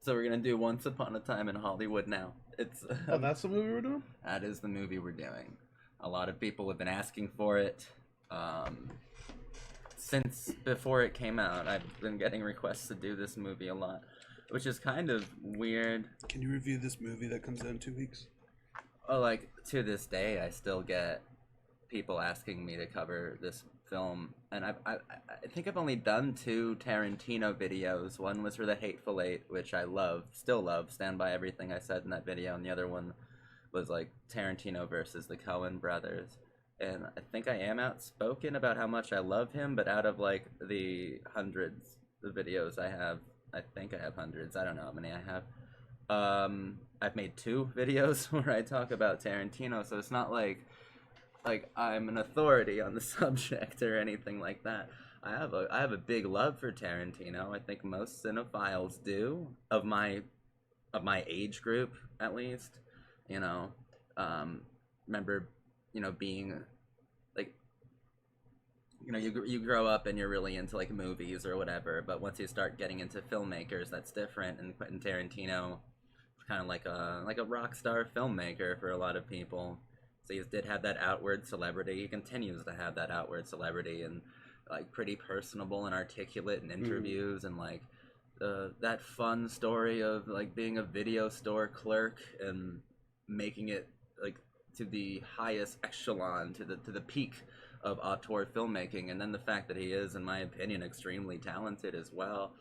So we're gonna do Once Upon a Time in Hollywood now. It's Oh, that's the movie we're doing? that is the movie we're doing. A lot of people have been asking for it. Um, since before it came out, I've been getting requests to do this movie a lot, which is kind of weird. Can you review this movie that comes out in 2 weeks? Oh, like to this day, I still get people asking me to cover this film, and I think I've only done two Tarantino videos. One was for The Hateful Eight, which I love, still love, stand by everything I said in that video, and the other one was like Tarantino versus the Coen brothers. And I think I am outspoken about how much I love him, but out of like the hundreds of videos I have, I think I have hundreds. I don't know how many I have. I've made two videos where I talk about Tarantino, so it's not like I'm an authority on the subject or anything like that. I have a big love for Tarantino. I think most cinephiles do, of my age group at least. You know, remember, being like, you grow up and you're really into like movies or whatever, but once you start getting into filmmakers, that's different. And Quentin Tarantino, kind of like a rock star filmmaker for a lot of people. So he did have that outward celebrity. He continues to have that outward celebrity, and like pretty personable and articulate in interviews, and like that fun story of like being a video store clerk and making it like to the highest echelon, to the peak of auteur filmmaking, and then the fact that he is, in my opinion, extremely talented as well.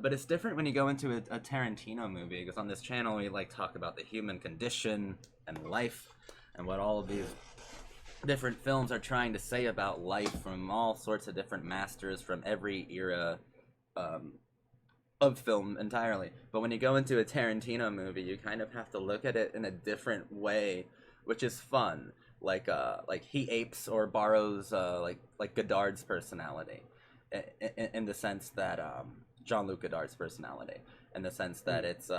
But it's different when you go into a Tarantino movie, because on this channel we like talk about the human condition and life, and what all of these different films are trying to say about life from all sorts of different masters from every era um, of film entirely. But when you go into a Tarantino movie, you kind of have to look at it in a different way, which is fun. Like he apes or borrows like Godard's personality, in the sense that Jean-Luc Godard's personality, in the sense that it's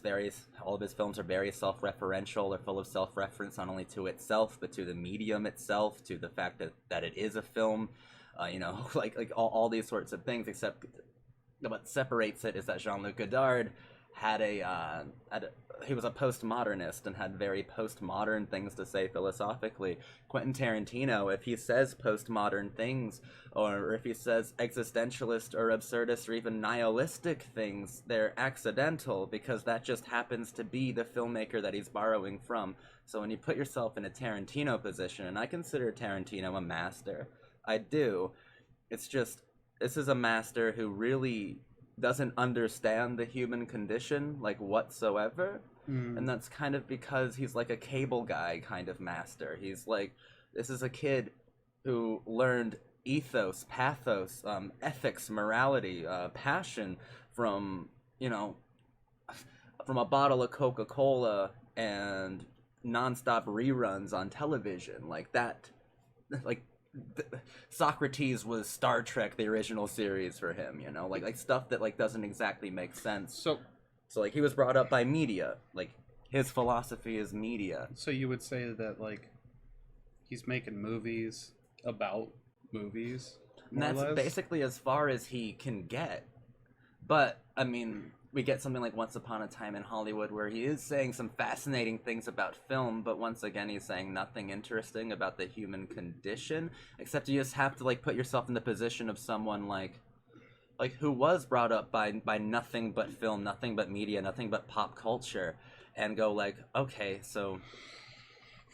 very, all of his films are very self-referential. They're full of self-reference, not only to itself but to the medium itself, to the fact that it is a film. Like all these sorts of things. Except what separates it is that Jean-Luc Godard he was a postmodernist and had very postmodern things to say philosophically. Quentin Tarantino, if he says postmodern things, or if he says existentialist or absurdist or even nihilistic things, they're accidental, because that just happens to be the filmmaker that he's borrowing from. So when you put yourself in a Tarantino position, and I consider Tarantino a master, I do, it's just, this is a master who really doesn't understand the human condition like whatsoever. And that's kind of because he's like a cable guy kind of master. He's like, this is a kid who learned ethos, pathos, ethics, morality, passion from, from a bottle of Coca-Cola and nonstop reruns on television. Like that, like Socrates was Star Trek, the original series for him, like stuff that like doesn't exactly make sense. So like he was brought up by media. Like his philosophy is media. So you would say that like he's making movies about movies, And that's basically as far as he can get. But I mean, we get something like Once Upon a Time in Hollywood, where he is saying some fascinating things about film, but once again he's saying nothing interesting about the human condition, except you just have to like put yourself in the position of someone like who was brought up by nothing but film, nothing but media, nothing but pop culture, and go like, okay, so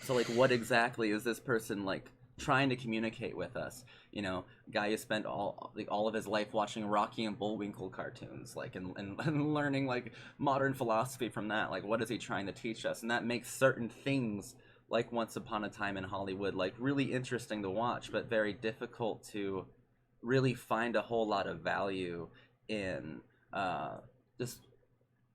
like what exactly is this person like trying to communicate with us? Guy who spent all of his life watching Rocky and Bullwinkle cartoons, like and learning like modern philosophy from that. Like, what is he trying to teach us? And that makes certain things like Once Upon a Time in Hollywood like really interesting to watch, but very difficult to really find a whole lot of value in. Just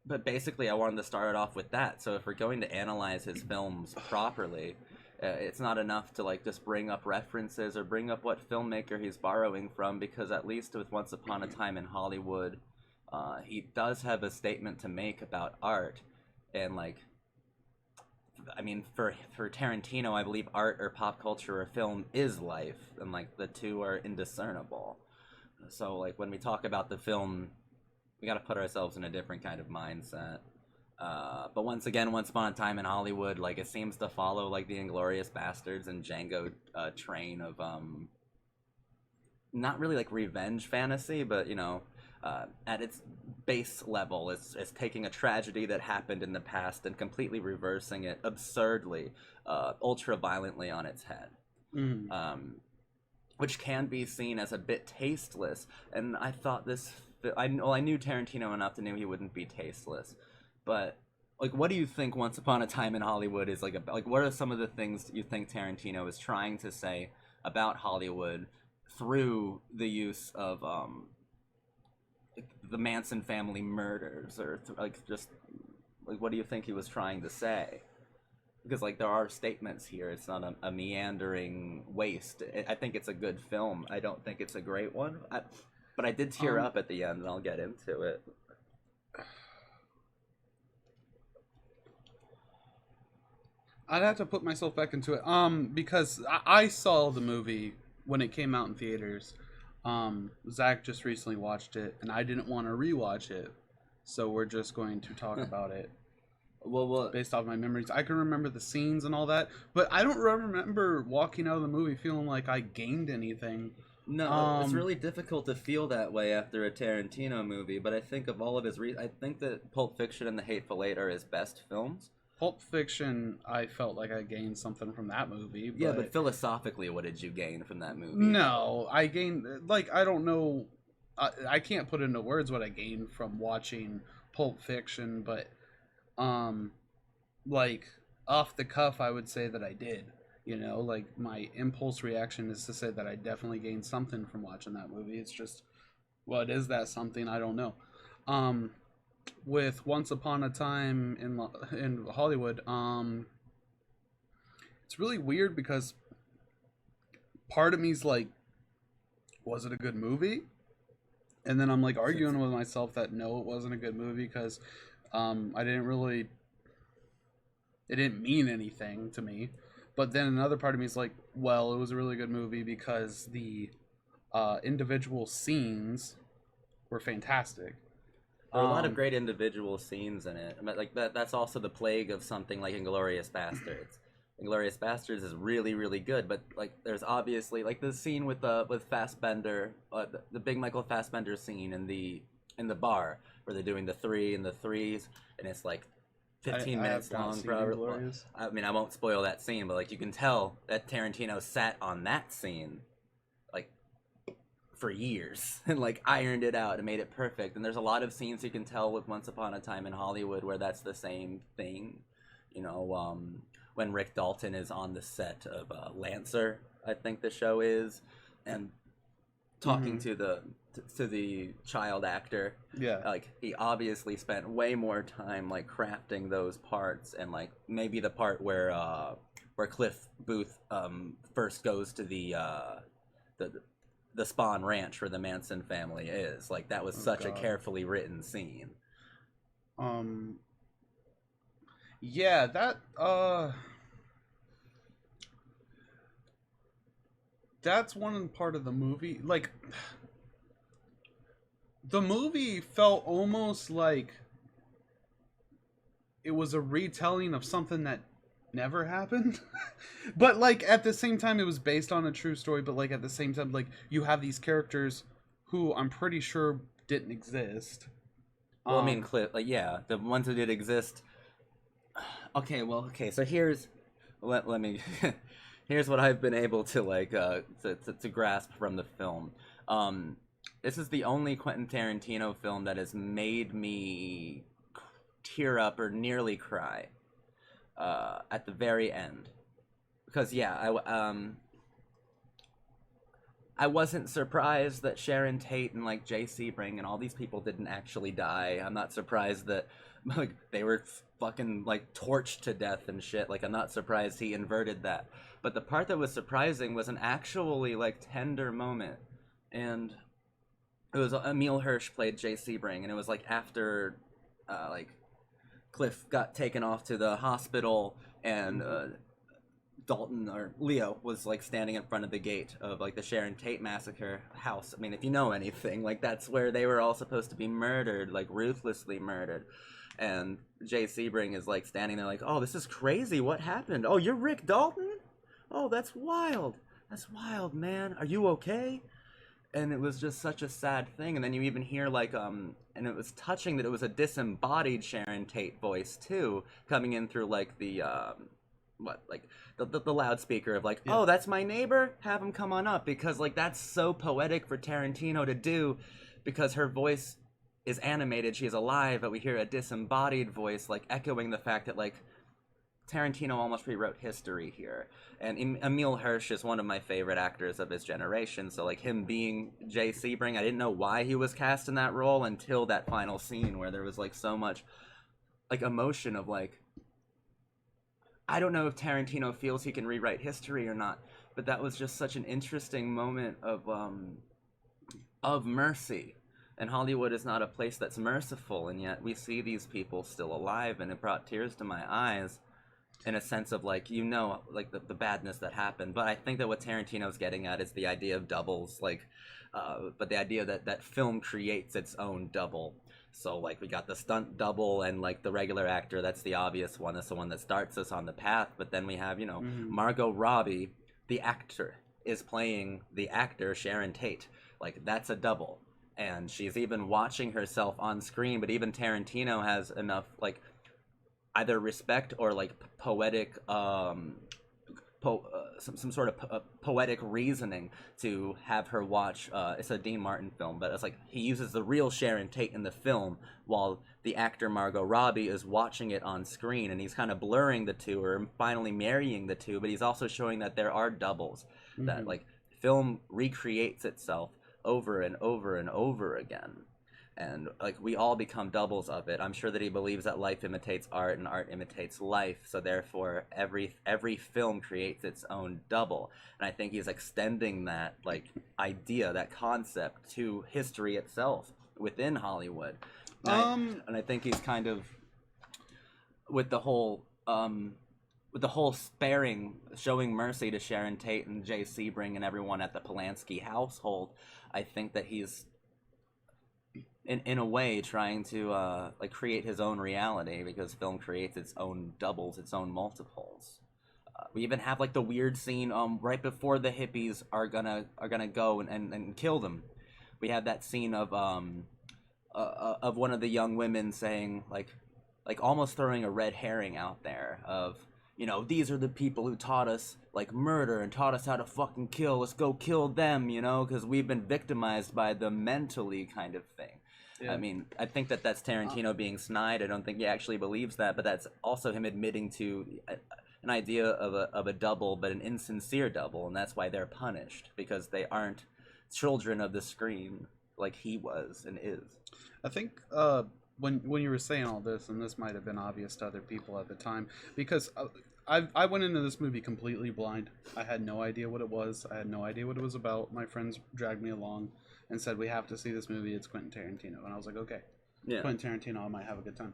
But basically I wanted to start it off with that. So if we're going to analyze his films properly, it's not enough to like just bring up references or bring up what filmmaker he's borrowing from, because at least with Once Upon a Time in Hollywood, he does have a statement to make about art. And like, I mean, for Tarantino, I believe art or pop culture or film is life, and like the two are indiscernible. So like when we talk about the film we got to put ourselves in a different kind of mindset. But once again, Once Upon a Time in Hollywood, like it seems to follow like the Inglorious Bastards and Django train of not really like revenge fantasy, but you know, at its base level, it's taking a tragedy that happened in the past and completely reversing it absurdly, ultra violently on its head. Which can be seen as a bit tasteless. And I thought I knew Tarantino enough to know he wouldn't be tasteless. But like, what do you think Once Upon a Time in Hollywood is like about? Like, what are some of the things you think Tarantino is trying to say about Hollywood through the use of the Manson family murders, or like just like what do you think he was trying to say? Because like there are statements here. It's not a meandering waste. I think it's a good film. I don't think it's a great one. But I did tear up at the end, and I'll get into it. I'd have to put myself back into it. Because I saw the movie when it came out in theaters. Zach just recently watched it, and I didn't want to rewatch it, so we're just going to talk about it. Well, based off my memories, I can remember the scenes and all that, but I don't remember walking out of the movie feeling like I gained anything. No, it's really difficult to feel that way after a Tarantino movie. But I think of all of his, I think that Pulp Fiction and The Hateful Eight are his best films. Pulp Fiction, I felt like I gained something from that movie. But... yeah, but philosophically, what did you gain from that movie? No, I gained, like, I don't know, I can't put into words what I gained from watching Pulp Fiction, but like off the cuff I would say that I did, you know, like my impulse reaction is to say that I definitely gained something from watching that movie. It's just, what is that something? I don't know. With Once Upon a Time in Hollywood, it's really weird because part of me's like, was it a good movie? And then I'm like arguing with myself that no, it wasn't a good movie because it didn't mean anything to me. But then another part of me is like, well, it was a really good movie because the individual scenes were fantastic. There are a lot of great individual scenes in it. Like that's also the plague of something like Inglourious Bastards. Inglourious Bastards is really, really good, but like there's obviously like the scene with Fassbender, the big Michael Fassbender scene in the bar where they're doing the 3 and the 3s, and it's like 15 minutes long. Probably. I mean, I won't spoil that scene, but like you can tell that Tarantino sat on that scene like for years and like ironed it out and made it perfect. And there's a lot of scenes you can tell with Once Upon a Time in Hollywood where that's the same thing. You know, when Rick Dalton is on the set of Lancer, I think the show is, and talking to the child actor. Yeah. Like he obviously spent way more time like crafting those parts, and like maybe the part where Cliff Booth first goes to the Spawn Ranch where the Manson family is. Like that was such a carefully written scene. Yeah, that's one part of the movie. Like, the movie felt almost like it was a retelling of something that never happened. But like at the same time it was based on a true story, but like at the same time like you have these characters who I'm pretty sure didn't exist. Well, I mean, Cliff, like, yeah, the ones that did exist. Okay, so here's let me here's what I've been able to like to grasp from the film. This is the only Quentin Tarantino film that has made me tear up or nearly cry at the very end. Because yeah, I wasn't surprised that Sharon Tate and like Jay Sebring and all these people didn't actually die. I'm not surprised that like they were fucking like torched to death and shit. Like I'm not surprised he inverted that. But the part that was surprising was an actually like tender moment, and it was Emile Hirsch played Jay Sebring, and it was like after like Cliff got taken off to the hospital, and Dalton or Leo was like standing in front of the gate of like the Sharon Tate massacre house. I mean, if you know anything, like that's where they were all supposed to be murdered, like ruthlessly murdered. And Jay Sebring is like standing there like, "Oh, this is crazy. What happened? Oh, you're Rick Dalton? Oh, that's wild. That's wild, man. Are you okay?" And it was just such a sad thing. And then you even hear like and it was touching that it was a disembodied Sharon Tate voice too, coming in through like the what like the loudspeaker of like, Yeah. "Oh, that's my neighbor, have him come on up," because like that's so poetic for Tarantino to do, because her voice is animated, she is alive, but we hear a disembodied voice like echoing the fact that like Tarantino almost rewrote history here. And Emil Hirsch is one of my favorite actors of his generation. So, like, him being Jay Sebring, I didn't know why he was cast in that role until that final scene where there was, like, so much, like, emotion of, like, I don't know if Tarantino feels he can rewrite history or not, but that was just such an interesting moment of mercy. And Hollywood is not a place that's merciful, and yet we see these people still alive, and it brought tears to my eyes in a sense of like, you know, like the badness that happened. But I think that what Tarantino's getting at is the idea of doubles, like but the idea that film creates its own double. So like we got the stunt double and like the regular actor, that's the obvious one, that's the one that starts us on the path. But then we have, you know, Margot Robbie, the actor, is playing the actor Sharon Tate. Like that's a double, and she's even watching herself on screen. But even Tarantino has enough like either respect or like poetic some sort of poetic reasoning to have her watch it's a Dean Martin film, but it's like he uses the real Sharon Tate in the film while the actor Margot Robbie is watching it on screen, and he's kind of blurring the two or finally marrying the two, but he's also showing that there are doubles, that like film recreates itself over and over and over again, and like we all become doubles of it. I'm sure that he believes that life imitates art and art imitates life, so therefore every film creates its own double. And I think he's extending that like idea, that concept, to history itself within Hollywood. And I think he's kind of with the whole sparing, showing mercy to Sharon Tate and Jay Sebring and everyone at the Polanski household. I think that he's in a way trying to like create his own reality, because film creates its own doubles, its own multiples. We even have like the weird scene right before the hippies are gonna go and kill them. We have that scene of one of the young women saying like almost throwing a red herring out there of, you know, these are the people who taught us like murder and taught us how to fucking kill. Let's go kill them, you know, because we've been victimized by them mentally, kind of thing. Yeah. I mean, I think that that's Tarantino being snide. I don't think he actually believes that, but that's also him admitting to an idea of a double, but an insincere double, and that's why they're punished, because they aren't children of the screen like he was and is. I think when you were saying all this, and this might have been obvious to other people at the time, because I went into this movie completely blind. I had no idea what it was. I had no idea what it was about. My friends dragged me along and said, "We have to see this movie. It's Quentin Tarantino." And I was like, "Okay, yeah, Quentin Tarantino. I might have a good time."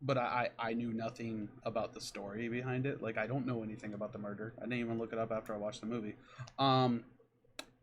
But I knew nothing about the story behind it. Like, I don't know anything about the murder. I didn't even look it up after I watched the movie.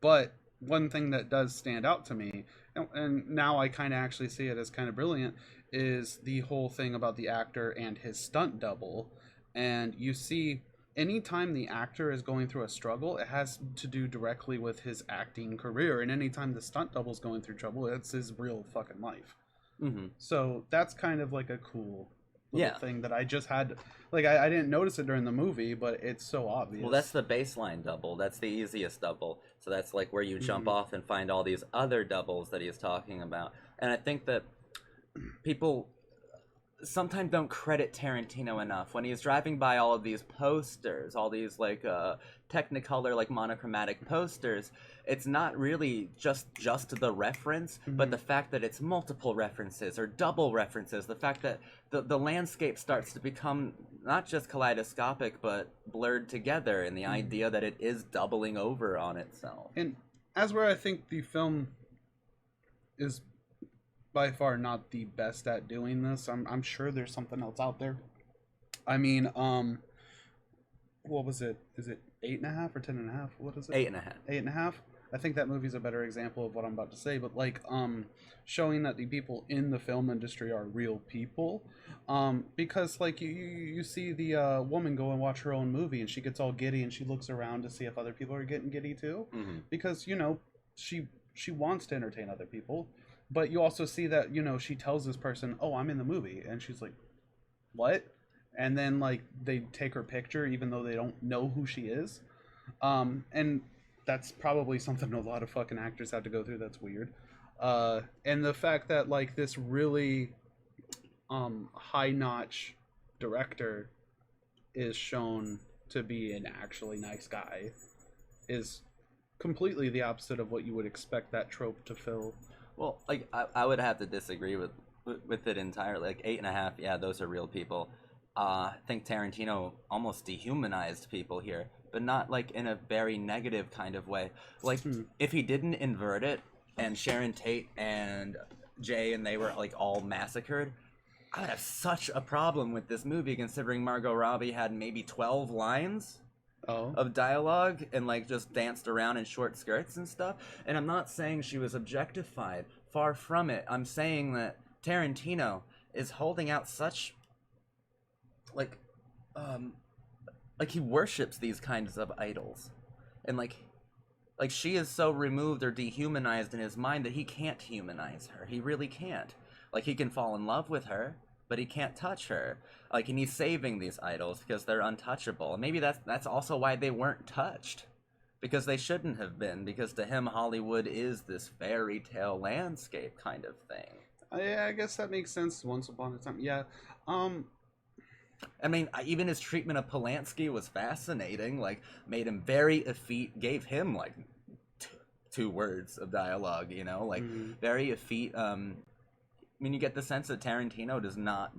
But one thing that does stand out to me, and now I kind of actually see it as kind of brilliant, is the whole thing about the actor and his stunt double. And you see, anytime the actor is going through a struggle, it has to do directly with his acting career. And anytime the stunt double is going through trouble, it's his real fucking life. Mm-hmm. So that's kind of like a cool little thing that I just had. Like, I didn't notice it during the movie, but it's so obvious. Well, that's the baseline double. That's the easiest double. So that's like where you jump off and find all these other doubles that he's talking about. And I think that people sometimes don't credit Tarantino enough when he's driving by all of these posters, all these like Technicolor, like monochromatic posters. It's not really just the reference, but the fact that it's multiple references or double references. The fact that the landscape starts to become not just kaleidoscopic, but blurred together, in the idea that it is doubling over on itself. And as where I think the film is by far not the best at doing this. I'm sure there's something else out there. I mean, what was it? Is it 8.5 or 10.5? What is it? 8.5. 8.5. I think that movie's a better example of what I'm about to say, but like showing that the people in the film industry are real people. Because like you see the woman go and watch her own movie and she gets all giddy and she looks around to see if other people are getting giddy too. Because, you know, she wants to entertain other people. But you also see that, you know, she tells this person, "Oh, I'm in the movie." And she's like, "What?" And then like they take her picture even though they don't know who she is. And that's probably something a lot of fucking actors have to go through. That's weird. And the fact that like this really high notch director is shown to be an actually nice guy is completely the opposite of what you would expect that trope to fill. Well, like I would have to disagree with it entirely. Like 8.5, yeah, those are real people. I think Tarantino almost dehumanized people here, but not like in a very negative kind of way. Like if he didn't invert it and Sharon Tate and Jay and they were like all massacred, I would have such a problem with this movie considering Margot Robbie had maybe 12 lines of dialogue and like just danced around in short skirts and stuff. And I'm not saying she was objectified, far from it. I'm saying that Tarantino is holding out such like he worships these kinds of idols, and like she is so removed or dehumanized in his mind that he can't humanize her. He really can't. Like he can fall in love with her, but he can't touch her. Like, and he's saving these idols because they're untouchable. And maybe that's also why they weren't touched, because they shouldn't have been. Because to him, Hollywood is this fairy tale landscape kind of thing. Yeah, I guess that makes sense. Once upon a time, yeah. I mean, even his treatment of Polanski was fascinating. Like, made him very effete, gave him like two words of dialogue. You know, like very effete. I mean, you get the sense that Tarantino does not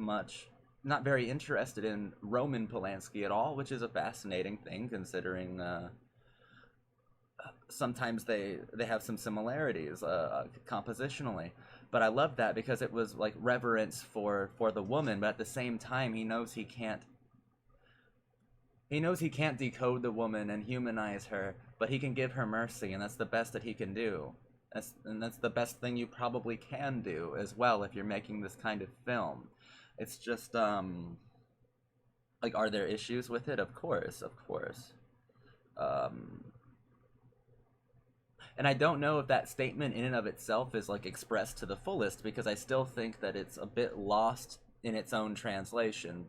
very interested in Roman Polanski at all, which is a fascinating thing considering sometimes they have some similarities compositionally. But I love that because it was like reverence for the woman, but at the same time he knows he can't decode the woman and humanize her, but he can give her mercy, and that's the best that he can do. That's the best thing you probably can do as well if you're making this kind of film. It's just like, are there issues with it? Of course. And I don't know if that statement in and of itself is like expressed to the fullest, because I still think that it's a bit lost in its own translation.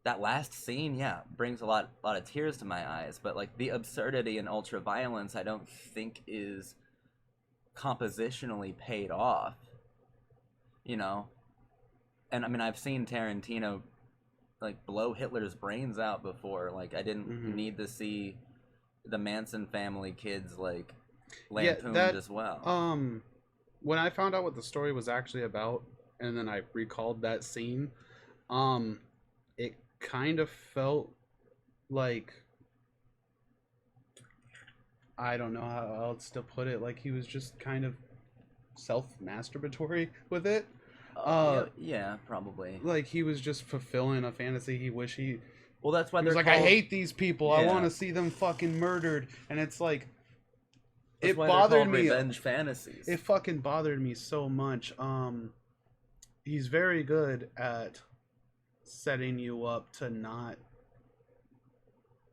That last scene, yeah, brings a lot of tears to my eyes, but like the absurdity and ultra violence I don't think is compositionally paid off. You know? And I mean, I've seen Tarantino like blow Hitler's brains out before. Like, I didn't need to see the Manson family kids like lampooned as well. When I found out what the story was actually about, and then I recalled that scene, it kind of felt like, I don't know how else to put it, like he was just kind of self-masturbatory with it. Yeah, probably. Like he was just fulfilling a fantasy he wished he. Well, that's why they're like, I hate these people. Yeah. I want to see them fucking murdered, and it's like, that's why bothered me. Revenge fantasies. It fucking bothered me so much. He's very good at setting you up to not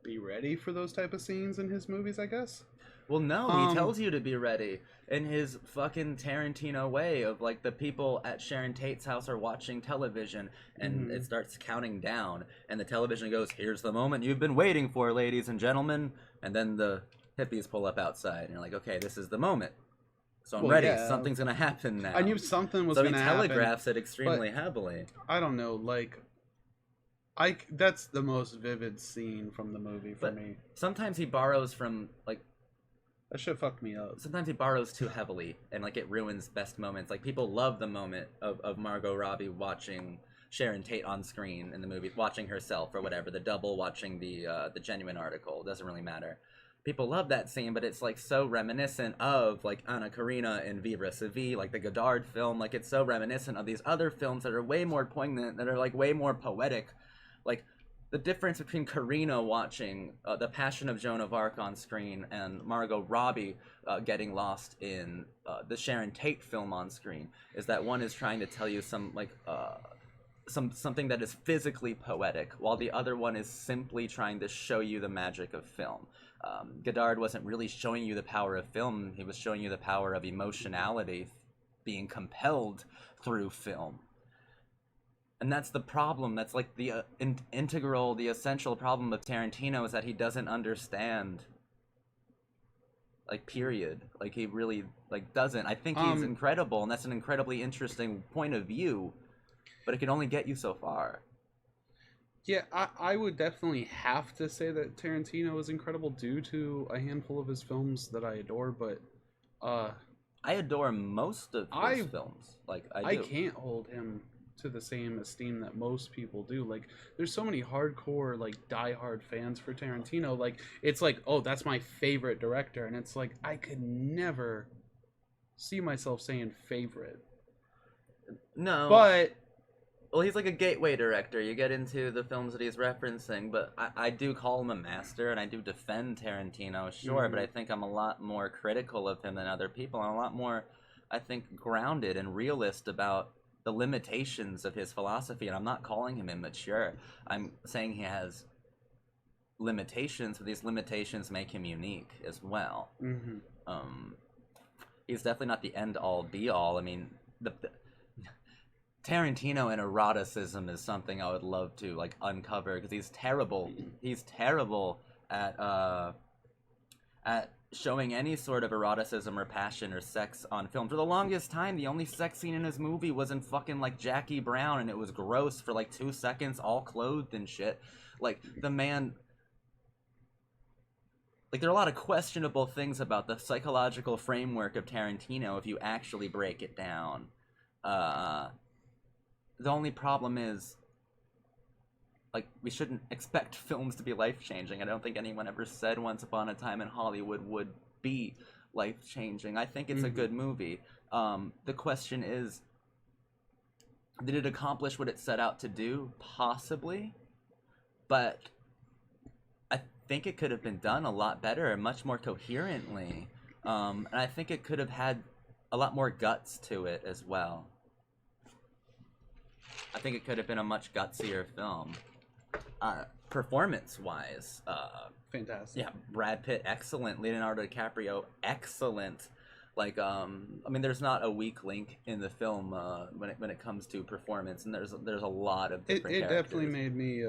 be ready for those type of scenes in his movies, I guess. Well, no, he tells you to be ready in his fucking Tarantino way of like, the people at Sharon Tate's house are watching television and it starts counting down and the television goes, "Here's the moment you've been waiting for, ladies and gentlemen," and then the hippies pull up outside and you're like, okay, this is the moment. So I'm ready. Yeah. Something's gonna happen now. I knew something was gonna happen. So he telegraphs it extremely heavily. I don't know, like, that's the most vivid scene from the movie for me. Sometimes he borrows from like. That shit fucked me up. Sometimes he borrows too heavily, and like it ruins best moments. Like, people love the moment of Margot Robbie watching Sharon Tate on screen in the movie, watching herself or whatever, the double watching the genuine article. It doesn't really matter. People love that scene, but it's like so reminiscent of like Anna Karina and Vivre sa vie, like the Godard film. Like, it's so reminiscent of these other films that are way more poignant, that are like way more poetic. Like, the difference between Karina watching The Passion of Joan of Arc on screen and Margot Robbie getting lost in the Sharon Tate film on screen is that one is trying to tell you something that is physically poetic, while the other one is simply trying to show you the magic of film. Godard wasn't really showing you the power of film; he was showing you the power of emotionality being compelled through film. And that's the problem. That's like the integral, the essential problem of Tarantino is that he doesn't understand. Like, period. Like, he really doesn't. I think he's incredible, and that's an incredibly interesting point of view, but it can only get you so far. Yeah, I would definitely have to say that Tarantino is incredible due to a handful of his films that I adore, but I adore most of his films. Like, I do. I can't hold him to the same esteem that most people do. Like, there's so many hardcore, like, diehard fans for Tarantino. Like, it's like, oh, that's my favorite director, and it's like, I could never see myself saying favorite. No. But well, he's like a gateway director. You get into the films that he's referencing, but I do call him a master, and I do defend Tarantino, sure, but I think I'm a lot more critical of him than other people. I'm a lot more, I think, grounded and realist about the limitations of his philosophy, and I'm not calling him immature. I'm saying he has limitations, but these limitations make him unique as well. He's definitely not the end-all, be-all. I mean, the Tarantino and eroticism is something I would love to like uncover, because he's terrible. He's terrible at showing any sort of eroticism or passion or sex on film. For the longest time, the only sex scene in his movie was in fucking like Jackie Brown, and it was gross for like 2 seconds, all clothed and shit. Like, the man. Like, there are a lot of questionable things about the psychological framework of Tarantino if you actually break it down. The only problem is, like, we shouldn't expect films to be life-changing. I don't think anyone ever said Once Upon a Time in Hollywood would be life-changing. I think it's a good movie. The question is, did it accomplish what it set out to do? Possibly. But I think it could have been done a lot better and much more coherently. And I think it could have had a lot more guts to it as well. I think it could have been a much gutsier film. Performance-wise, fantastic. Yeah, Brad Pitt, excellent. Leonardo DiCaprio, excellent. Like, I mean, there's not a weak link in the film when it comes to performance, and there's a lot of different It characters. definitely made me.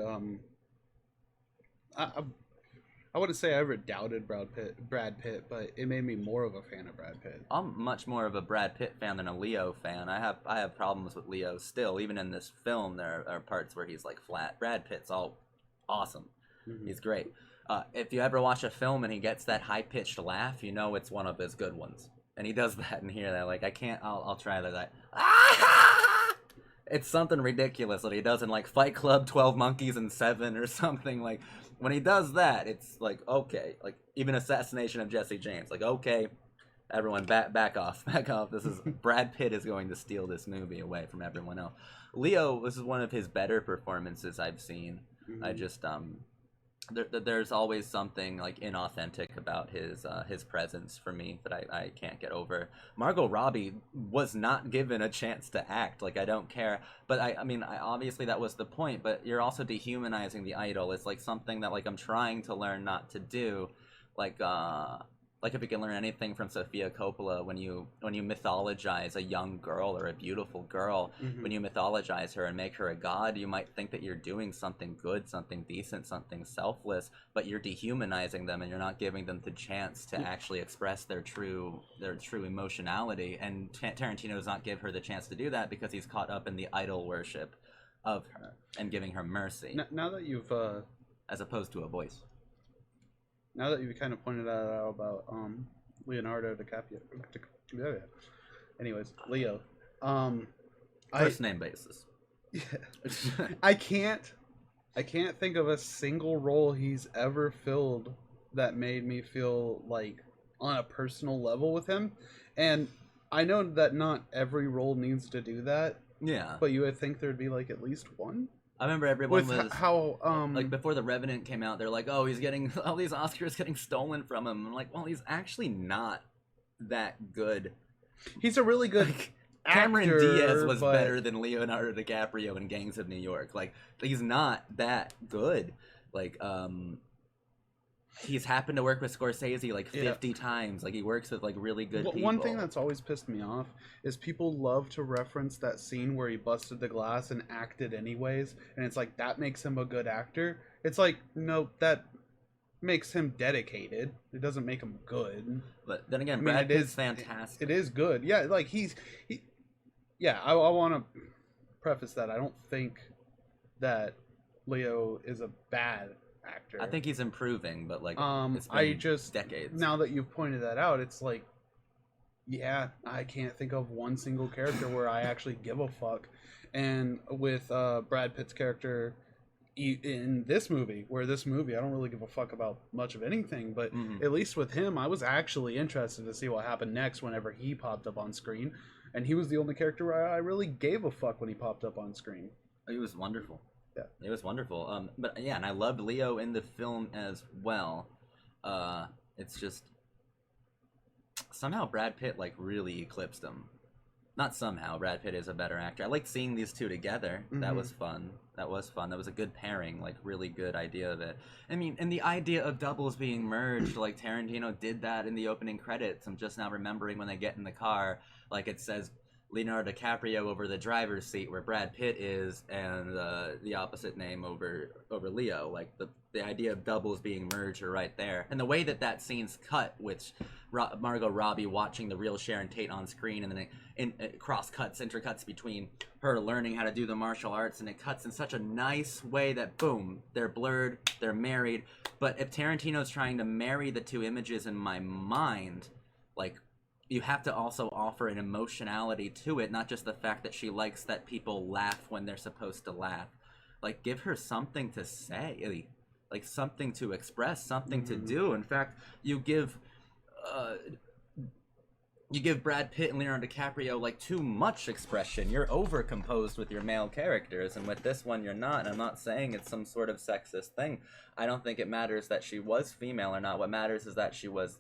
I wouldn't say I ever doubted Brad Pitt, but it made me more of a fan of Brad Pitt. I'm much more of a Brad Pitt fan than a Leo fan. I have problems with Leo still. Even in this film, there are parts where he's like flat. Brad Pitt's all awesome. He's great. If you ever watch a film and he gets that high-pitched laugh, you know it's one of his good ones. And he does that in here. That, like, I can't. I'll try that. It's something ridiculous that he does in like Fight Club, 12 Monkeys, and 7 or something. Like, when he does that, it's like, okay, like, even Assassination of Jesse James, like, okay, everyone back off. This is Brad Pitt is going to steal this movie away from everyone else. Leo, this is one of his better performances I've seen. I just there's always something like inauthentic about his presence for me that I can't get over. Margot Robbie was not given a chance to act. Like, I don't care, but I mean, obviously that was the point. But you're also dehumanizing the idol. It's like something that, like, I'm trying to learn not to do. Like if you can learn anything from Sofia Coppola, when you mythologize a young girl or a beautiful girl, when you mythologize her and make her a god, you might think that you're doing something good, something decent, something selfless, but you're dehumanizing them and you're not giving them the chance to actually express their true emotionality. And Tarantino does not give her the chance to do that because he's caught up in the idol worship of her and giving her mercy. Now that you've as opposed to a voice. Now that you kind of pointed that out about Leonardo DiCaprio, anyways, Leo, first name basis. Yeah, I can't think of a single role he's ever filled that made me feel like on a personal level with him, and I know that not every role needs to do that. Yeah, but you would think there'd be like at least one. I remember everyone with was how like, before The Revenant came out, they're like, oh, he's getting all these Oscars getting stolen from him. I'm like, well, he's actually not that good. he's a really good Like, actor, Cameron Diaz was but better than Leonardo DiCaprio in Gangs of New York. Like, he's not that good. Like, he's happened to work with Scorsese like 50 times. Like, he works with like really good people. One thing that's always pissed me off is people love to reference that scene where he busted the glass and acted anyways, and it's like that makes him a good actor. It's like, no, that makes him dedicated. It doesn't make him good. But then again, I mean, Brad Pitt's fantastic. It is good. Yeah, like yeah, I want to preface that I don't think that Leo is a bad actor. I think he's improving, but like, it's been I just decades. Now that you've pointed that out, it's like, yeah, I can't think of one single character where I actually give a fuck. And with Brad Pitt's character in this movie, I don't really give a fuck about much of anything, but at least with him, I was actually interested to see what happened next whenever he popped up on screen. And he was the only character where I really gave a fuck when he popped up on screen. He was wonderful. Yeah, it was wonderful. But yeah, and I loved Leo in the film as well. It's just somehow Brad Pitt like really eclipsed him. Not somehow, Brad Pitt is a better actor. I liked seeing these two together. That was fun. That was a good pairing. Like, really good idea of it. I mean, and the idea of doubles being merged, like Tarantino did that in the opening credits. I'm just now remembering when they get in the car, like it says Leonardo DiCaprio over the driver's seat where Brad Pitt is, and the opposite name over Leo. Like, the idea of doubles being merged are right there. And the way that scene's cut, which Margot Robbie watching the real Sharon Tate on screen, and then it intercuts between her learning how to do the martial arts, and it cuts in such a nice way that, boom, they're blurred, they're married. But if Tarantino's trying to marry the two images in my mind, like, you have to also offer an emotionality to it, not just the fact that she likes that people laugh when they're supposed to laugh. Like, give her something to say, like something to express, something to do. In fact, you give Brad Pitt and Leonardo DiCaprio like too much expression. You're overcomposed with your male characters, and with this one you're not. And I'm not saying it's some sort of sexist thing. I don't think it matters that she was female or not. What matters is that she was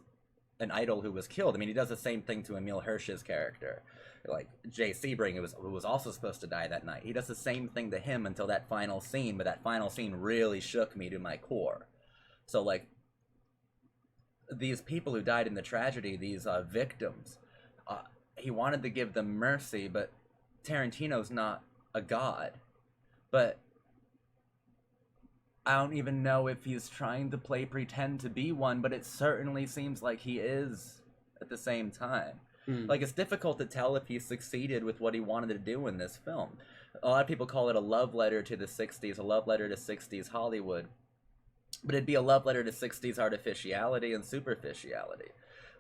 an idol who was killed. I mean, he does the same thing to Emile Hirsch's character. Like, Jay Sebring, who was also supposed to die that night. He does the same thing to him until that final scene, but that final scene really shook me to my core. So, like, these people who died in the tragedy, these victims, he wanted to give them mercy, but Tarantino's not a god. But I don't even know if he's trying to pretend to be one, but it certainly seems like he is at the same time. Like, it's difficult to tell if he succeeded with what he wanted to do in this film. A lot of people call it a love letter to the 60s, a love letter to 60s Hollywood. But it'd be a love letter to 60s artificiality and superficiality.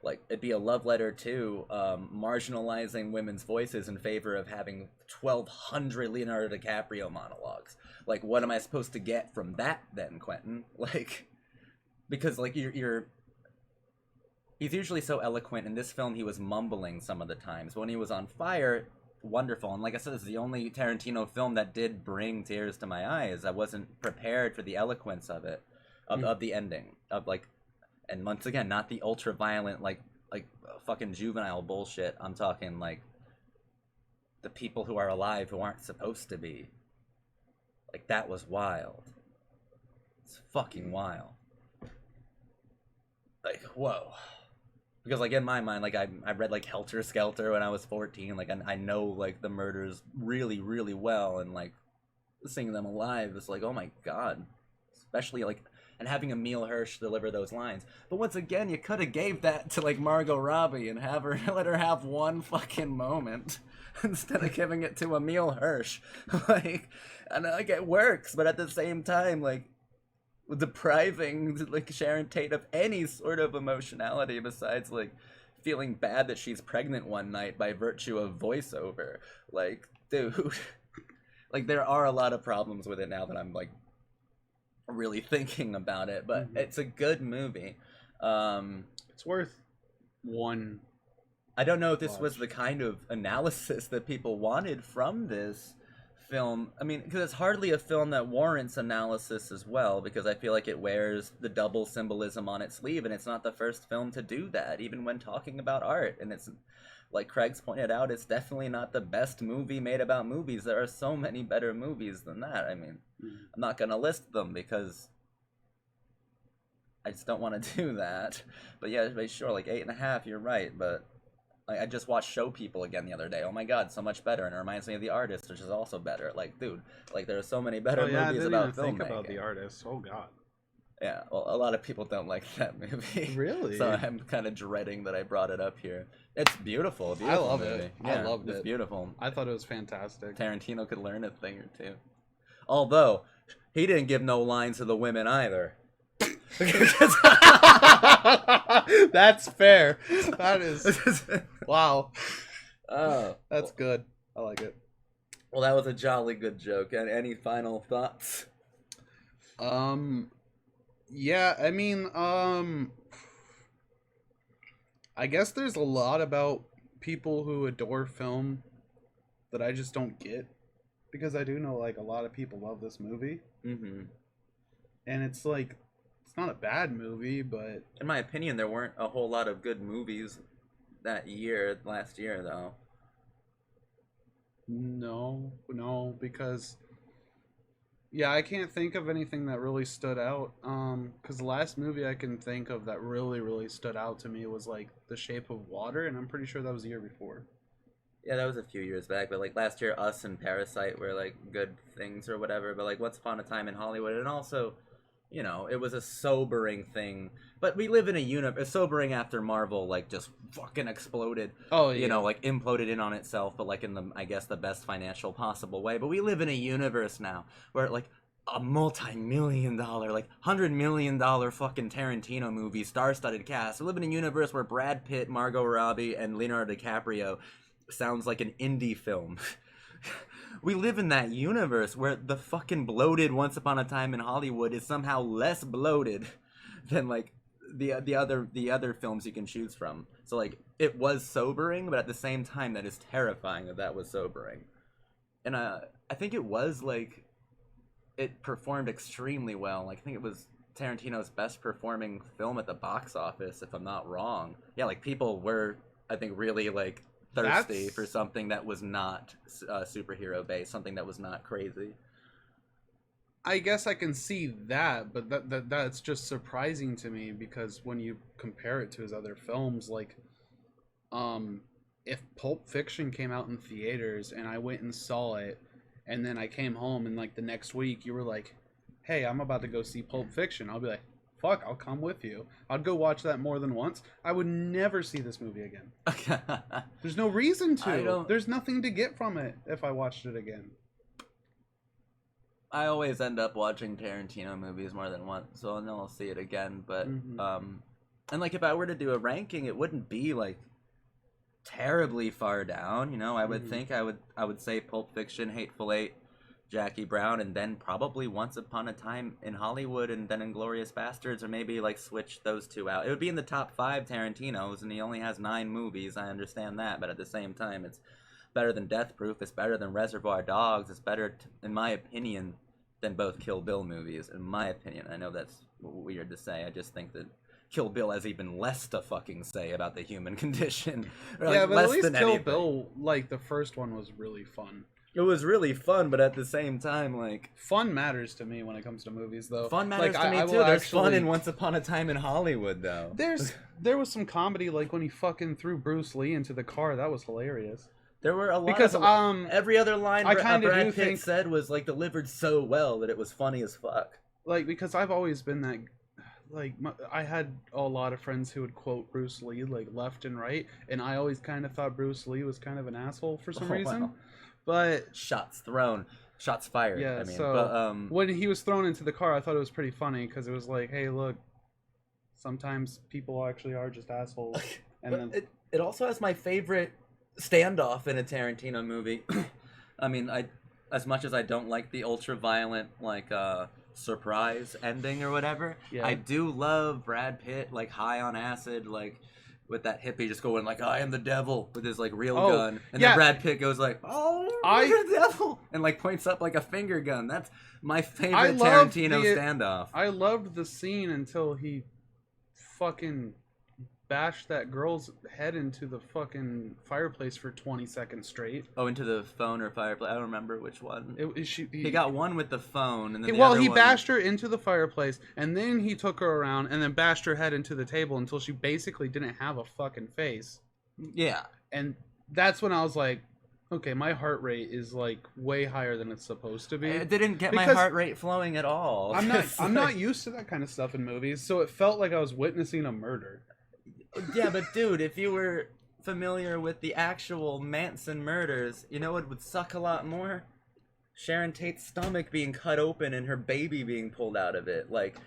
Like, it'd be a love letter to marginalizing women's voices in favor of having 1,200 Leonardo DiCaprio monologues. Like, what am I supposed to get from that then, Quentin? Like, because, like, he's usually so eloquent. In this film, he was mumbling some of the times. But when he was on fire, wonderful. And like I said, this is the only Tarantino film that did bring tears to my eyes. I wasn't prepared for the eloquence of it, of the ending, of like, and once again, not the ultra violent like fucking juvenile bullshit. I'm talking like the people who are alive who aren't supposed to be. Like, that was wild. It's fucking wild. Like, whoa. Because, like, in my mind, like, I read, like, Helter Skelter when I was 14. Like, I know, like, the murders really, really well. And, like, seeing them alive is like, oh, my God. Especially, like, and having Emile Hirsch deliver those lines. But once again, you could have gave that to, like, Margot Robbie and let her have one fucking moment instead of giving it to Emile Hirsch. Like, and, like, it works. But at the same time, like, depriving like Sharon Tate of any sort of emotionality besides like feeling bad that she's pregnant one night by virtue of voiceover. Like, dude, like, there are a lot of problems with it now that I'm like really thinking about it, but it's a good movie. It's worth one. I don't know if this was the kind of analysis that people wanted from this film. I mean, because it's hardly a film that warrants analysis as well, because I feel like it wears the double symbolism on its sleeve, and it's not the first film to do that, even when talking about art. And it's, like Craig's pointed out, it's definitely not the best movie made about movies. There are so many better movies than that. I mean, I'm not going to list them because I just don't want to do that. But yeah, sure, like 8.5, you're right, but I just watched Show People again the other day. Oh my god, so much better, and it reminds me of The Artist, which is also better. Like, dude, like there are so many better movies about filmmaking. Think about The Artist. Oh god. Yeah, well, a lot of people don't like that movie. Really? So I'm kind of dreading that I brought it up here. It's beautiful. I love movie. it. Yeah, I loved it. It's beautiful. I thought it was fantastic. Tarantino could learn a thing or two. Although he didn't give no lines to the women either. That's fair. That is wow. Oh, that's good. I like it. Well, that was a jolly good joke. And any final thoughts? Yeah, I mean, I guess there's a lot about people who adore film that I just don't get, because I do know like a lot of people love this movie. Mm-hmm. And it's like, it's not a bad movie, but in my opinion, there weren't a whole lot of good movies last year, though. No, because yeah, I can't think of anything that really stood out. Because the last movie I can think of that really stood out to me was like The Shape of Water, and I'm pretty sure that was the year before. Yeah, that was a few years back, but like last year, Us and Parasite were like good things or whatever. But like Once Upon a Time in Hollywood, and also, you know, it was a sobering thing. But we live in a universe, sobering after Marvel like just fucking exploded. Oh yeah. You know, like imploded in on itself, but like in the, I guess, the best financial possible way. But we live in a universe now where like a multi-million-dollar, like $100 million fucking Tarantino movie, star-studded cast. We live in a universe where Brad Pitt, Margot Robbie, and Leonardo DiCaprio sounds like an indie film. We live in that universe where the fucking bloated Once Upon a Time in Hollywood is somehow less bloated than like the other films you can choose from. So like it was sobering, but at the same time that is terrifying that was sobering. And I think it was like it performed extremely well. Like I think it was Tarantino's best performing film at the box office, if I'm not wrong. Yeah, like people were, I think, really like thirsty for something that was not superhero based, something that was not crazy. I guess I can see that, but that's just surprising to me, because when you compare it to his other films, like if Pulp Fiction came out in theaters and I went and saw it, and then I came home and like the next week you were like, hey, I'm about to go see Pulp Fiction, I'll be like, fuck, I'll come with you. I'd go watch that more than once. I would never see this movie again. There's no reason to. There's nothing to get from it if I watched it again. I always end up watching Tarantino movies more than once, so then I'll see it again. But and like if I were to do a ranking, it wouldn't be like terribly far down. You know, I would think I would say Pulp Fiction, Hateful Eight, Jackie Brown, and then probably Once Upon a Time in Hollywood, and then Inglourious Bastards, or maybe like switch those two out. It would be in the top 5 Tarantinos, and he only has 9 movies. I understand that, but at the same time, it's better than Death Proof. It's better than Reservoir Dogs. It's better, in my opinion, than both Kill Bill movies. In my opinion, I know that's weird to say. I just think that Kill Bill has even less to fucking say about the human condition. Yeah, but at least Kill Bill, like the first one, was really fun. It was really fun, but at the same time, like... Fun matters to me when it comes to movies, though. Fun matters to me, too. There's fun in Once Upon a Time in Hollywood, though. There was some comedy, like when he fucking threw Bruce Lee into the car. That was hilarious. There were a lot of... every other line Brad Pitt said was, like, delivered so well that it was funny as fuck. Like, because I've always been that... Like, I had a lot of friends who would quote Bruce Lee, like, left and right, and I always kind of thought Bruce Lee was kind of an asshole for some reason. Wow. But shots fired. Yeah, I mean, so but, when he was thrown into the car, I thought it was pretty funny, because it was like, hey, look, sometimes people actually are just assholes. And then it also has my favorite standoff in a Tarantino movie. I mean, as much as I don't like the ultra violent like surprise ending or whatever, I do love Brad Pitt like high on acid, like with that hippie just going like, I am the devil, with his like real Oh, gun, and yeah. then Brad Pitt goes like, oh, you're the devil, and like points up like a finger gun. That's my favorite Tarantino standoff. I loved the scene until he fucking bashed that girl's head into the fucking fireplace for 20 seconds straight. Oh, into the phone or fireplace? I don't remember which one. He got one with the phone, and then he bashed her into the fireplace, and then he took her around, and then bashed her head into the table until she basically didn't have a fucking face. Yeah. And that's when I was like, okay, my heart rate is like way higher than it's supposed to be. It didn't get my heart rate flowing at all. I'm not used to that kind of stuff in movies, so it felt like I was witnessing a murder. Yeah, but dude, if you were familiar with the actual Manson murders, you know what would suck a lot more? Sharon Tate's stomach being cut open and her baby being pulled out of it. Like,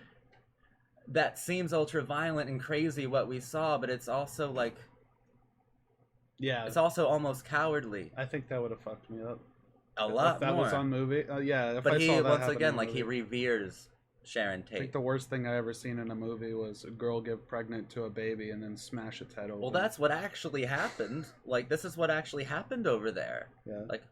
that seems ultra violent and crazy what we saw, but it's also like, yeah, it's also almost cowardly. I think that would have fucked me up a lot if that more. Was on movie. Yeah, if but I he saw that once again, like, he reveres Sharon Tate. I think the worst thing I ever seen in a movie was a girl get pregnant to a baby and then smash its head open. Well, that's what actually happened. Like, this is what actually happened over there. Yeah. Like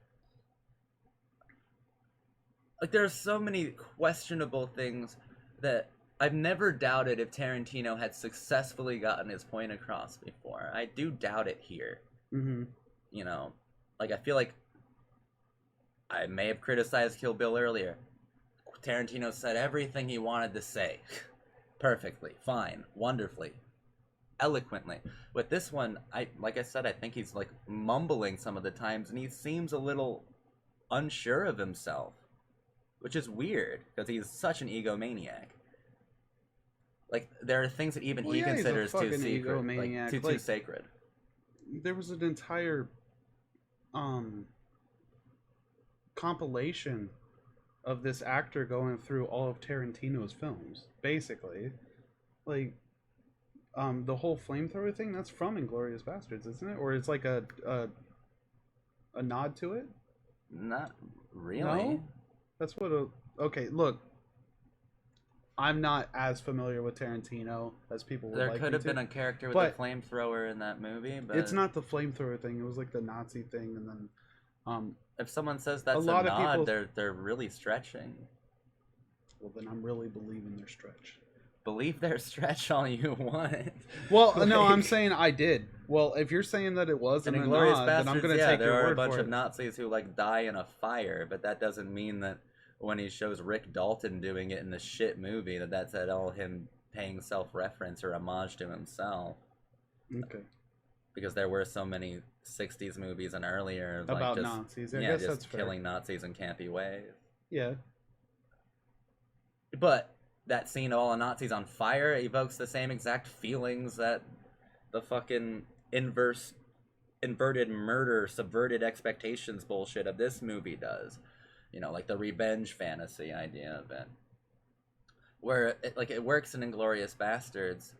there's so many questionable things that I've never doubted if Tarantino had successfully gotten his point across before. I do doubt it here. Mm-hmm. You know, like, I feel like I may have criticized Kill Bill earlier. Tarantino said everything he wanted to say. Perfectly. Fine. Wonderfully. Eloquently. With this one, like I said, I think he's like mumbling some of the times, and he seems a little unsure of himself. Which is weird, because he's such an egomaniac. Like, there are things that even he considers too secret. Like, too sacred. There was an entire compilation of this actor going through all of Tarantino's films, basically. Like, the whole flamethrower thing, that's from Inglourious Basterds, isn't it? Or it's like a nod to it? Not really. No? That's what okay, look. I'm not as familiar with Tarantino as people would like me to. There could have been a character with a flamethrower in that movie, but it's not the flamethrower thing. It was like the Nazi thing, and then if someone says that's a nod, they're really stretching. Well, then I'm really believing their stretch. Believe their stretch all you want. Well, like, no, I'm saying I did. Well, if you're saying that it was an Inglourious Basterds, then I'm going to take your word for it. There are a bunch of Nazis who like die in a fire, but that doesn't mean that when he shows Rick Dalton doing it in the shit movie, that's at all him paying self-reference or homage to himself. Okay. Because there were so many 60s movies and earlier about just, Nazis. I guess that's fair. Killing Nazis in campy ways. Yeah. But that scene of all the Nazis on fire evokes the same exact feelings that the fucking inverted murder, subverted expectations bullshit of this movie does. You know, like the revenge fantasy idea of it. Where it works in Inglourious Basterds.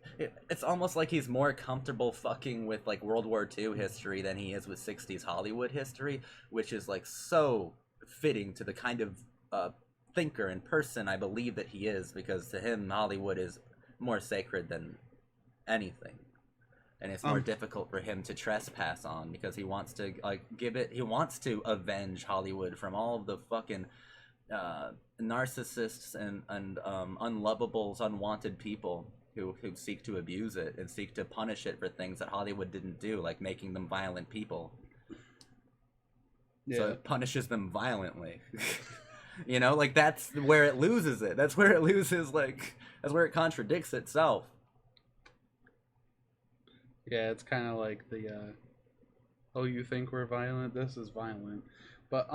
It's almost like he's more comfortable fucking with like World War II history than he is with 60s Hollywood history, which is like so fitting to the kind of thinker and person I believe that he is, because to him Hollywood is more sacred than anything. And it's more difficult for him to trespass on, because he wants to he wants to avenge Hollywood from all of the fucking narcissists and unlovables, unwanted people who seek to abuse it and seek to punish it for things that Hollywood didn't do, like making them violent people. Yeah. So it punishes them violently. You know, like that's where it loses it. That's where it loses, like, that's where it contradicts itself. Yeah, it's kind of like the, oh, you think we're violent? This is violent. But,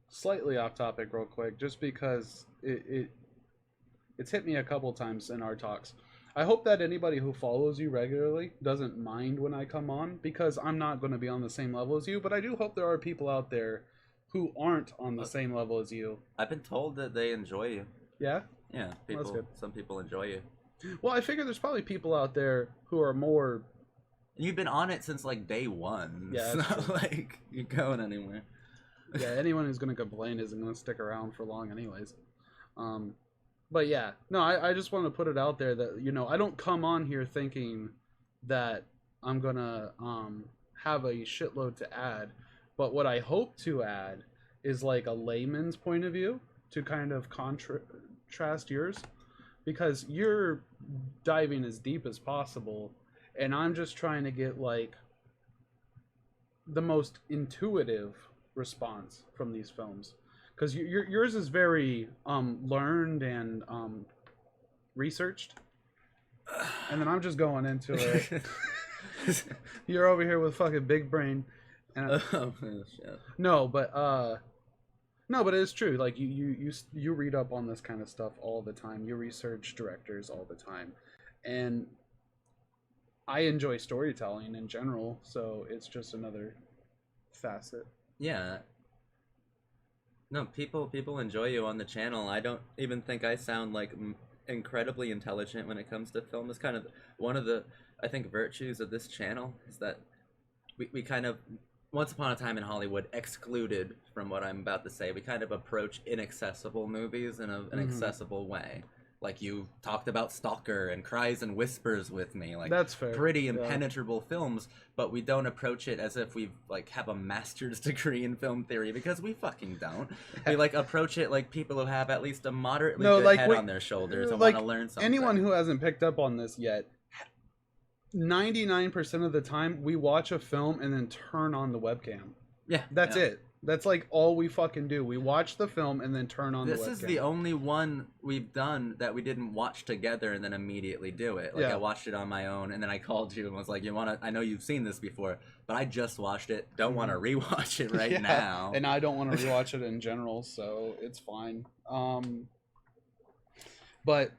slightly off topic real quick, just because it's hit me a couple times in our talks. I hope that anybody who follows you regularly doesn't mind when I come on, because I'm not going to be on the same level as you, but I do hope there are people out there who aren't on the same level as you. I've been told that they enjoy you. Yeah? Yeah, That's good. Some people enjoy you. Well, I figure there's probably people out there who are more... You've been on it since, like, day one. Yeah, it's not like you're going anywhere. Yeah, anyone who's going to complain isn't going to stick around for long anyways. But yeah, no, I just want to put it out there that, you know, I don't come on here thinking that I'm gonna have a shitload to add, but what I hope to add is like a layman's point of view to kind of contrast yours, because you're diving as deep as possible, and I'm just trying to get like the most intuitive response from these films, because yours is very learned and researched, and then I'm just going into it. You're over here with fucking big brain, and Oh, shit. no, but no, but it's true. Like you read up on this kind of stuff all the time. You research directors all the time, and I enjoy storytelling in general. So it's just another facet. Yeah. No, people enjoy you on the channel. I don't even think I sound like incredibly intelligent when it comes to film. It's kind of one of the, I think, virtues of this channel is that we kind of, once upon a time in Hollywood, excluded from what I'm about to say. We kind of approach inaccessible movies in an accessible way. Like you talked about Stalker and Cries and Whispers with me, like That's fair. pretty impenetrable films, but we don't approach it as if we like have a master's degree in film theory, because we fucking don't. We like approach it like people who have at least a moderately good head on their shoulders and like, want to learn something. Anyone who hasn't picked up on this yet, 99% of the time we watch a film and then turn on the webcam. Yeah, That's it. That's like all we fucking do. We watch the film and then turn on the webcam. This is the only one we've done that we didn't watch together and then immediately do it. Like I watched it on my own and then I called you and was like, "You want to? I know you've seen this before, but I just watched it. Don't want to rewatch it right now." And I don't want to rewatch it in general, so it's fine. But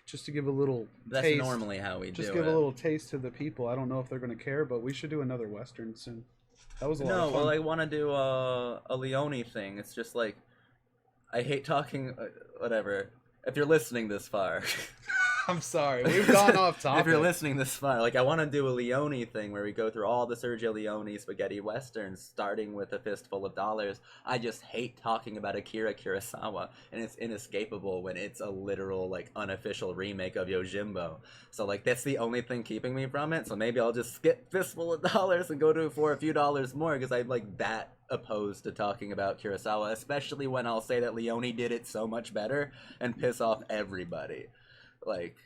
just to give a little taste, normally how we do it. Just give a little taste to the people. I don't know if they're going to care, but we should do another Western soon. That was a lot of fun. No, well, I want to do a Leone thing. It's just like, I hate talking, whatever. If you're listening this far. I'm sorry, we've gone off topic. If you're listening this far, like I want to do a Leone thing where we go through all the Sergio Leone spaghetti westerns, starting with A Fistful of Dollars. I just hate talking about Akira Kurosawa, and it's inescapable when it's a literal, like, unofficial remake of Yojimbo. So, like, that's the only thing keeping me from it. So maybe I'll just skip Fistful of Dollars and go to it for a few dollars more, because I'm like that opposed to talking about Kurosawa, especially when I'll say that Leone did it so much better and piss off everybody. Like,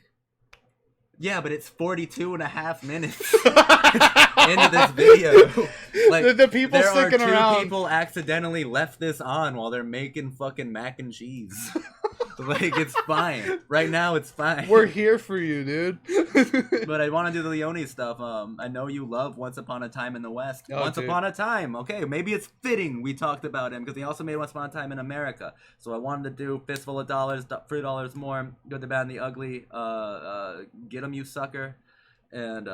yeah, but it's 42 and a half minutes into this video. Like, the people sticking around. There are two people accidentally left this on while they're making fucking mac and cheese. Like, it's fine. Right now, it's fine. We're here for you, dude. But I want to do the Leone stuff. I know you love Once Upon a Time in the West. Once Upon a Time. Okay, maybe it's fitting we talked about him, because he also made Once Upon a Time in America. So I wanted to do Fistful of Dollars, $3 More, Good, the Bad, and the Ugly, Get 'Em You Sucker, and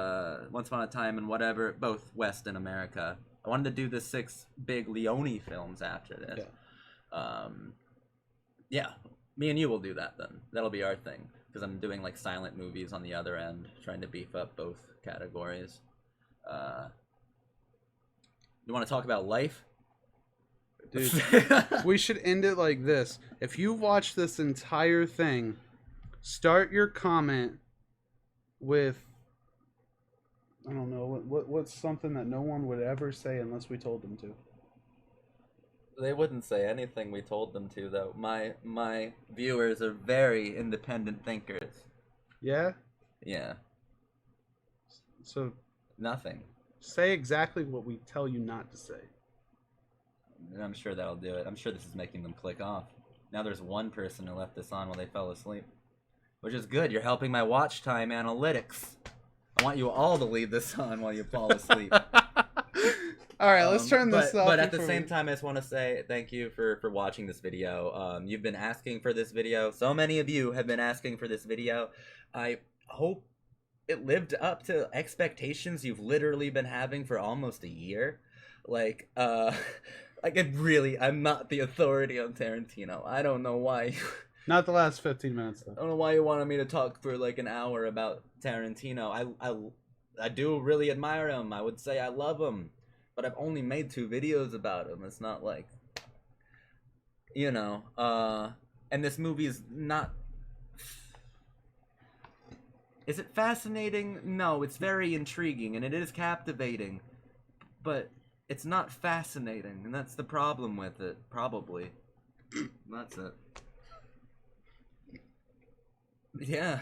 Once Upon a Time and whatever, both West and America. I wanted to do the 6 big Leone films after this. Yeah. Me and you will do that then. That'll be our thing. Because I'm doing like silent movies on the other end, trying to beef up both categories. You want to talk about life? Dude, we should end it like this. If you've watched this entire thing, start your comment with, I don't know, what's something that no one would ever say unless we told them to. They wouldn't say anything we told them to, though. My viewers are very independent thinkers. Yeah? Yeah. So... nothing. Say exactly what we tell you not to say. I'm sure that'll do it. I'm sure this is making them click off. Now there's one person who left this on while they fell asleep. Which is good. You're helping my watch time analytics. I want you all to leave this on while you fall asleep. All right, let's turn this off. But at the same time, I just want to say thank you for watching this video. You've been asking for this video. So many of you have been asking for this video. I hope it lived up to expectations you've literally been having for almost a year. Like, I'm not the authority on Tarantino. I don't know why. Not the last 15 minutes, though. I don't know why you wanted me to talk for like an hour about Tarantino. I do really admire him. I would say I love him. But I've only made 2 videos about him. It's not like, you know, And this movie is not. Is it fascinating? No, it's very intriguing and it is captivating, but it's not fascinating, and that's the problem with it. Probably. That's it. Yeah.